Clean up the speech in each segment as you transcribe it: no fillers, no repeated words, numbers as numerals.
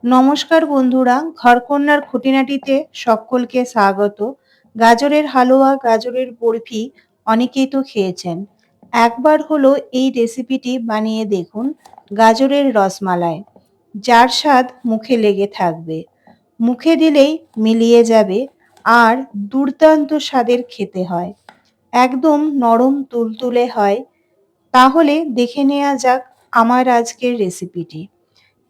নমস্কার বন্ধুরা, ঘরকন্নার খুঁটিনাটিতে সকলকে স্বাগত। গাজরের হালুয়া, গাজরের বরফি অনেকেই তো খেয়েছেন। একবার হলো এই রেসিপিটি বানিয়ে দেখুন। গাজরের রসমালাই, যার স্বাদ মুখে লেগে থাকবে, মুখে দিলেই মিলিয়ে যাবে। আর দুর্দান্ত স্বাদের খেতে হয়, একদম নরম তুলতুলে হয়। তাহলে দেখে নেওয়া যাক আমার আজকের রেসিপিটি।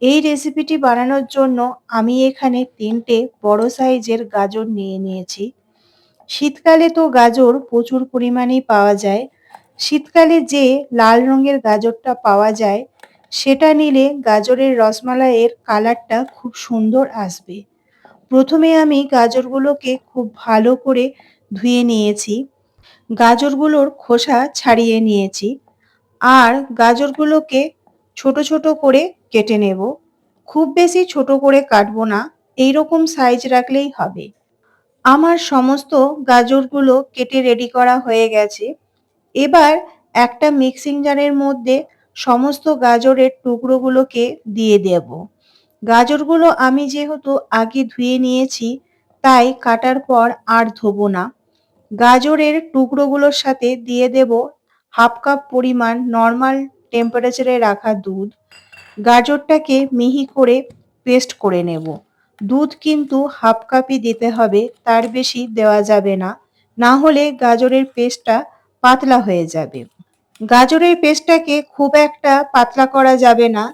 এই রেসিপিটি বানানোর জন্য আমি এখানে ৩টে বড় সাইজের গাজর নিয়ে নিয়েছি। শীতকালে তো গাজর প্রচুর পরিমাণেই পাওয়া যায়। শীতকালে যে লাল রঙের গাজরটা পাওয়া যায়, সেটা নিলে গাজরের রসমালাইয়ের কালারটা খুব সুন্দর আসবে। প্রথমে আমি গাজরগুলোকে খুব ভালো করে ধুয়ে নিয়েছি। গাজরগুলোর খোসা ছাড়িয়ে নিয়েছি। আর গাজরগুলোকে ছোট ছোট করে কেটে নেব। খুব বেশি ছোট করে কাটবো না, এইরকম সাইজ রাখলেই হবে। আমার সমস্ত গাজরগুলো কেটে রেডি করা হয়ে গেছে। এবার একটা মিক্সিং জারের মধ্যে সমস্ত গাজরের টুকরোগুলোকে দিয়ে দেব। গাজরগুলো আমি যেহেতু আগে ধুয়ে নিয়েছি, তাই কাটার পর আর ধোবো না। গাজরের টুকরোগুলোর সাথে দিয়ে দেব হাফ কাপ পরিমাণ নর্মাল টেম্পারেচারে রাখা দুধ। গাজরটাকে মিহি করে পেস্ট করে নেব। দুধ কিন্তু হাফ কাপই দিতে হবে, তার বেশি দেওয়া যাবে না, না হলে গাজরের পেস্টটা পাতলা হয়ে যাবে। গাজরের পেস্টটাকে খুব একটা পাতলা করা যাবে না।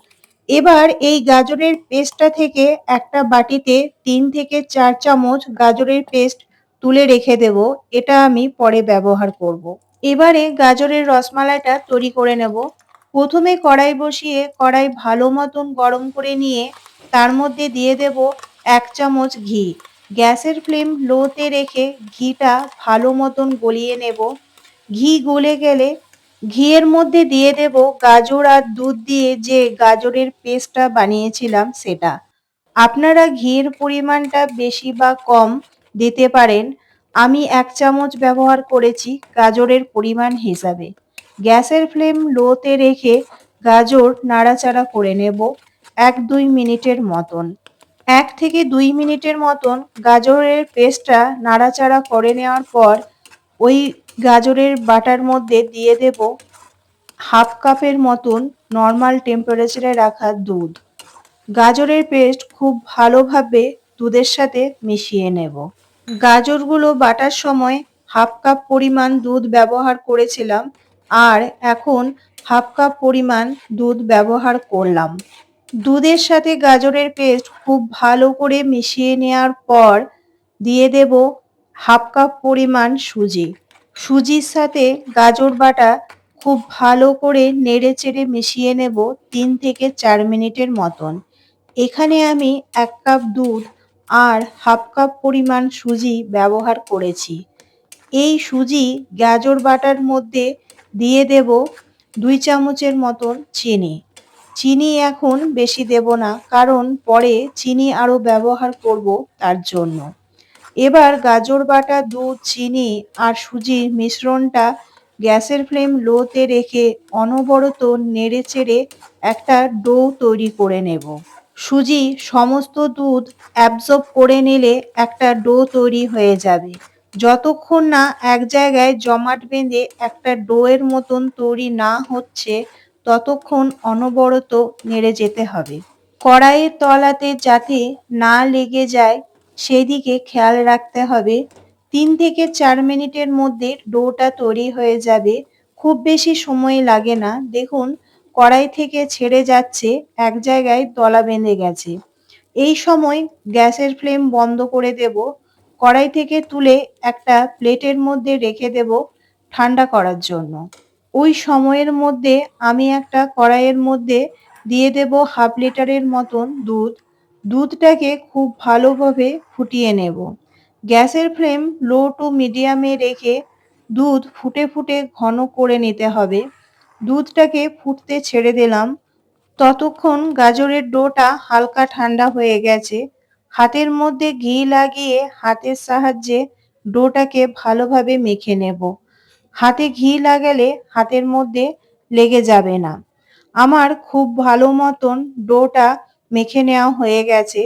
এবার এই গাজরের পেস্টটা থেকে একটা বাটিতে ৩ থেকে ৪ চামচ গাজরের পেস্ট তুলে রেখে দেব। এটা আমি পরে ব্যবহার করব। এবারে গাজরের রসমালাইটা তৈরি করে নেব। প্রথমে কড়াই বসিয়ে কড়াই ভালো মতন গরম করে নিয়ে তার মধ্যে দিয়ে দেব ১ চামচ ঘি। গ্যাসের ফ্লেম লোতে রেখে ঘিটা ভালো মতন গলিয়ে নেব। ঘি গলে গেলে ঘিয়ের মধ্যে দিয়ে দেব গাজর আর দুধ দিয়ে যে গাজরের পেস্টটা বানিয়েছিলাম সেটা। আপনারা ঘিয়ের পরিমাণটা বেশি বা কম দিতে পারেন। আমি ১ চামচ ব্যবহার করেছি গাজরের পরিমাণ হিসাবে। গ্যাসের ফ্লেম লোতে রেখে গাজর নাড়াচাড়া করে নেব ১-২ মিনিটের মতন। ১ থেকে ২ মিনিটের মতন গাজরের পেস্টটা নাড়াচাড়া করে নেওয়ার পর ওই গাজরের বাটার মধ্যে দিয়ে দেব হাফ কাপের মতন নর্মাল টেম্পারেচারে রাখা দুধ। গাজরের পেস্ট খুব ভালোভাবে দুধের সাথে মিশিয়ে নেব। গাজরগুলো বাটার সময় হাফ কাপ পরিমাণ দুধ ব্যবহার করেছিলাম, আর এখন হাফ কাপ পরিমাণ দুধ ব্যবহার করলাম। দুধের সাথে গাজরের পেস্ট খুব ভালো করে মিশিয়ে নেওয়ার পর দিয়ে দেব হাফ কাপ পরিমাণ সুজি। সুজির সাথে গাজর বাটা খুব ভালো করে নেড়ে চেড়ে মিশিয়ে নেব ৩ থেকে ৪ মিনিটের মতন। এখানে আমি ১ কাপ দুধ আর হাফ কাপ পরিমাণ সুজি ব্যবহার করেছি। এই সুজি গাজর বাটার মধ্যে দিয়ে দেব ২ চামচের মতন চিনি। চিনি এখন বেশি দেব না, কারণ পরে চিনি আরও ব্যবহার করব তার জন্য। এবার গাজর বাটা, দুধ, চিনি আর সুজির মিশ্রণটা গ্যাসের ফ্লেম লোতে রেখে অনবরত নেড়েচেড়ে একটা ডো তৈরি করে নেব। সুজি সমস্ত দুধ অ্যাবজর্ব করে নিলে একটা ডো তৈরি হয়ে যাবে। যতক্ষণ না এক জায়গায় জমাট বেঁধে একটা ডোয়ের মতন তৈরি না হচ্ছে, ততক্ষণ অনবরত নেড়ে যেতে হবে। কড়াইয়ের তলাতে যাতে না লেগে যায় সেই দিকে খেয়াল রাখতে হবে। ৩ থেকে ৪ মিনিটের মধ্যে ডোটা তৈরি হয়ে যাবে। খুব বেশি সময় লাগে না। দেখুন, কড়াই থেকে ছেড়ে যাচ্ছে, এক জায়গায় দলা বেঁধে গেছে। এই সময় গ্যাসের ফ্লেম বন্ধ করে দেব। কড়াই থেকে তুলে একটা প্লেটের মধ্যে রেখে দেব ঠান্ডা করার জন্য। ওই সময়ের মধ্যে আমি একটা কড়াইয়ের মধ্যে দিয়ে দেব হাফ লিটারের মতন দুধ। দুধটাকে খুব ভালোভাবে ফুটিয়ে নেব। গ্যাসের ফ্লেম লো টু মিডিয়ামে রেখে দুধ ফুটে ফুটে ঘন করে নিতে হবে। দুধটাকে ফুটতে ছেড়ে দিলাম। ততক্ষণ গাজরের ডোটা হালকা ঠান্ডা হয়ে গেছে। হাতের মধ্যে ঘি লাগিয়ে হাতের সাহায্যে ডোটাকে ভালোভাবে মেখে নেব। হাতে ঘি লাগালে হাতের মধ্যে লেগে যাবে না। আমার খুব ভালো মতন ডোটা মেখে নেওয়া হয়ে গেছে।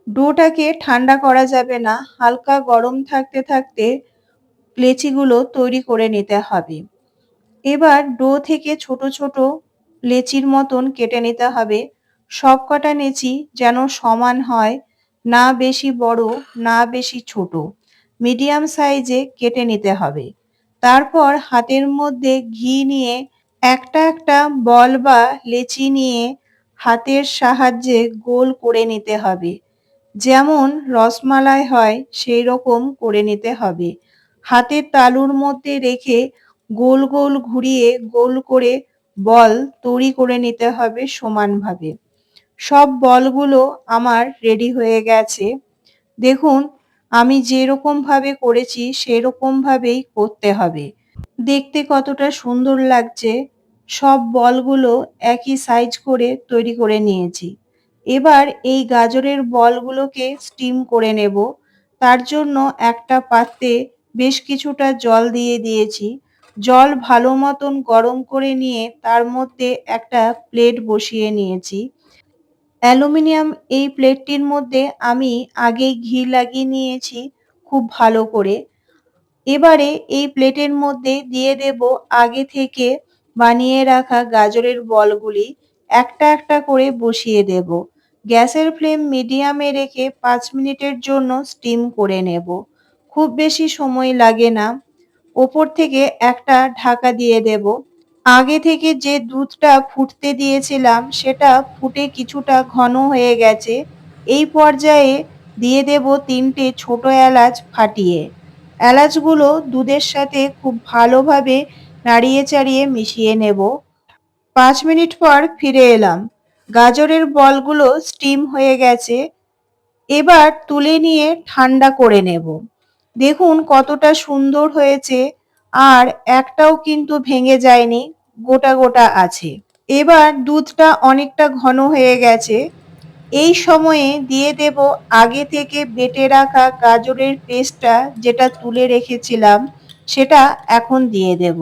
ডোটাকে ঠান্ডা করা যাবে না। হালকা গরম থাকতে থাকতে লেচিগুলো তৈরি করে নিতে হবে। এবার ডো থেকে ছোট ছোট লেচির মতন কেটে নিতে হবে। সবকটা লেচি যেন সমান হয়, না বেশি বড় না বেশি ছোট, মিডিয়াম সাইজে কেটে নিতে হবে। তারপর হাতের মধ্যে ঘি নিয়ে একটা একটা বল বা লেচি নিয়ে হাতের সাহায্যে গোল করে নিতে হবে। যেমন রসমালাই হয় সেই রকম করে নিতে হবে। হাতের তালুর মধ্যে রেখে গোল গোল ঘুরিয়ে গোল করে বল তৈরি করে নিতে হবে সমানভাবে। সব বলগুলো আমার রেডি হয়ে গেছে। দেখুন, আমি যেরকম ভাবে করেছি সেরকম ভাবেই করতে হবে। দেখতে কতটা সুন্দর লাগছে। সব বলগুলো একই সাইজ করে তৈরি করে নিয়েছি। এবার এই গাজরের বলগুলোকে স্টিম করে নেব। তার জন্য একটা পাত্রে বেশ কিছুটা জল দিয়ে দিয়েছি। জল ভালো মতন গরম করে নিয়ে তার মধ্যে একটা প্লেট বসিয়ে নিয়েছি। অ্যালুমিনিয়াম এই প্লেটটির মধ্যে আমি আগেই ঘি লাগিয়ে নিয়েছি খুব ভালো করে। এবারে এই প্লেটের মধ্যে দিয়ে দেব আগে থেকে বানিয়ে রাখা গাজরের বলগুলি। একটা একটা করে বসিয়ে দেব। গ্যাসের ফ্লেম মিডিয়ামে রেখে ৫ মিনিটের জন্য স্টিম করে নেব। খুব বেশি সময় লাগে না। ওপর থেকে একটা ঢাকা দিয়ে দেব। আগে থেকে যে দুধটা ফুটতে দিয়েছিলাম সেটা ফুটে কিছুটা ঘন হয়ে গেছে। এই পর্যায়ে দিয়ে দেব ৩টে ছোট এলাচ ফাটিয়ে। এলাচগুলো দুধের সাথে খুব ভালোভাবে নাড়িয়ে চাড়িয়ে মিশিয়ে নেব। ৫ মিনিট পর ফিরে এলাম। গাজরের বলগুলো স্টিম হয়ে গেছে। এবার তুলে নিয়ে ঠান্ডা করে নেব। দেখুন কতটা সুন্দর হয়েছে, আর একটাও কিন্তু ভেঙে যায়নি, গোটা গোটা আছে। এবার দুধটা অনেকটা ঘন হয়ে গেছে। এই সময়ে দিয়ে দেব আগে থেকে বেটে রাখা গাজরের পেস্টটা, যেটা তুলে রেখেছিলাম সেটা এখন দিয়ে দেব।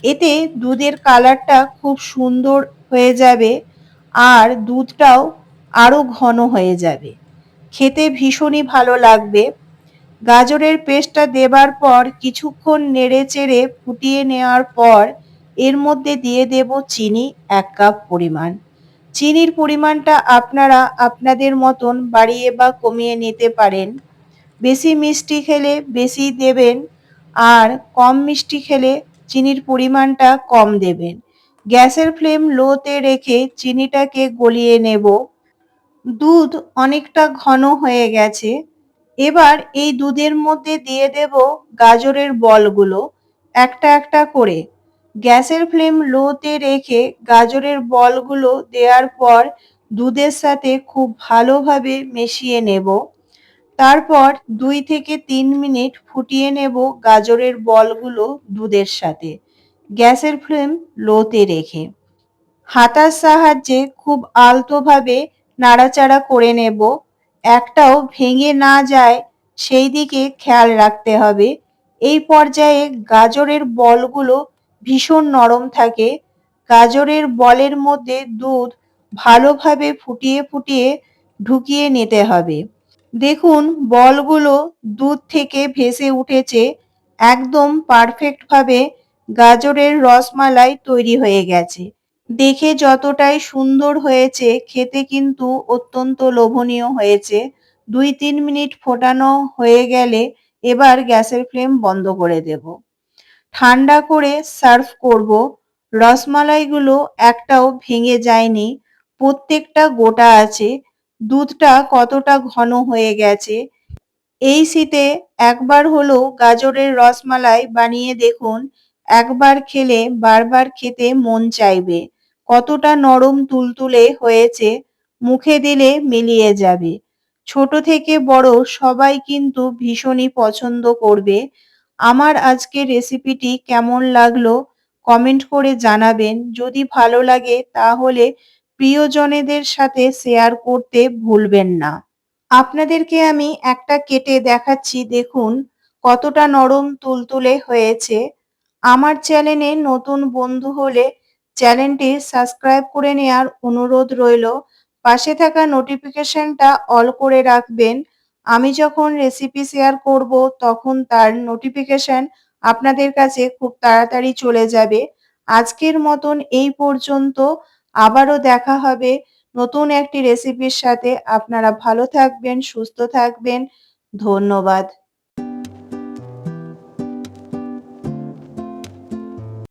এতে দুধের কালারটা খুব সুন্দর হয়ে যাবে, আর দুধটাও আরো ঘন হয়ে যাবে। খেতে ভীষণই ভালো লাগবে। গাজরের পেস্টটা দেবার পর কিছুক্ষণ নেড়েচেড়ে ফুটিয়ে নেওয়ার পর এর মধ্যে দিয়ে দেব চিনি ১ কাপ পরিমাণ। চিনির পরিমাণটা আপনারা আপনাদের মতন বাড়িয়ে বা কমিয়ে নিতে পারেন। বেশি মিষ্টি খেলে বেশি দেবেন, আর কম মিষ্টি খেলে চিনির পরিমাণটা কম দেবেন। গ্যাসের ফ্লেম লোতে রেখে চিনিটাকে গলিয়ে নেব। দুধ অনেকটা ঘন হয়ে গেছে। এবার এই দুধের মধ্যে দিয়ে দেব গাজরের বলগুলো একটা একটা করে। গ্যাসের ফ্লেম লোতে রেখে গাজরের বলগুলো দেওয়ার পর দুধের সাথে খুব ভালোভাবে মিশিয়ে নেব। তারপর ২ থেকে ৩ মিনিট ফুটিয়ে নেব গাজরের বলগুলো দুধের সাথে, গ্যাসের ফ্লেম লোতে রেখে। হাতার সাহায্যে খুব আলতোভাবে নাড়াচাড়া করে নেব। একটাও ভেঙে না যায় সেই দিকে খেয়াল রাখতে হবে। এই পর্যায়ে গাজরের বলগুলো ভীষণ নরম থাকে। গাজরের বলের মধ্যে দুধ ভালোভাবে ফুটিয়ে ফুটিয়ে ঢুকিয়ে নিতে হবে। দেখুন বলগুলো দুধ থেকে ভেসে উঠেছে। একদম পারফেক্টভাবে গাজরের রসমালাই তৈরি হয়ে গেছে। দেখে যতটাই সুন্দর হয়েছে, খেতে কিন্তু অত্যন্ত লোভনীয় হয়েছে। ২-৩ মিনিট ফোটানো হয়ে গেলে এবার গ্যাসের ফ্লেম বন্ধ করে দেব। ঠান্ডা করে সার্ভ করব। রসমালাইগুলো একটাও ভেঙে যায়নি, প্রত্যেকটা গোটা আছে। দুধটা কতটা ঘন হয়ে গেছে। এই শীতে একবার হলেও গাজরের রসমালাই বানিয়ে দেখুন। একবার খেলে বারবার খেতে মন চাইবে। কতটা নরম তুলতুলে হয়েছে, মুখে দিলে মিলিয়ে যাবে। ছোট থেকে বড় সবাই কিন্তু ভীষণই পছন্দ করবে। আমার আজকের রেসিপিটি কেমন লাগলো কমেন্ট করে জানাবেন। যদি ভালো লাগে তাহলে প্রিয়জনেদের সাথে শেয়ার করতে ভুলবেন না। আপনাদেরকে আমি একটা কেটে দেখাচ্ছি, দেখুন কতটা নরম তুলতুলে হয়েছে। আমার চ্যানেলে নতুন বন্ধু হলে চ্যানেলটি সাবস্ক্রাইব করে নেয়ার অনুরোধ রইল। পাশে থাকা নোটিফিকেশনটা অল করে রাখবেন। আমি যখন রেসিপি শেয়ার করব তখন তার নোটিফিকেশন আপনাদের কাছে খুব তাড়াতাড়ি চলে যাবে। আজকের মতন এই পর্যন্ত। আবারও দেখা হবে নতুন একটি রেসিপির সাথে। আপনারা ভালো থাকবেন, সুস্থ থাকবেন। ধন্যবাদ।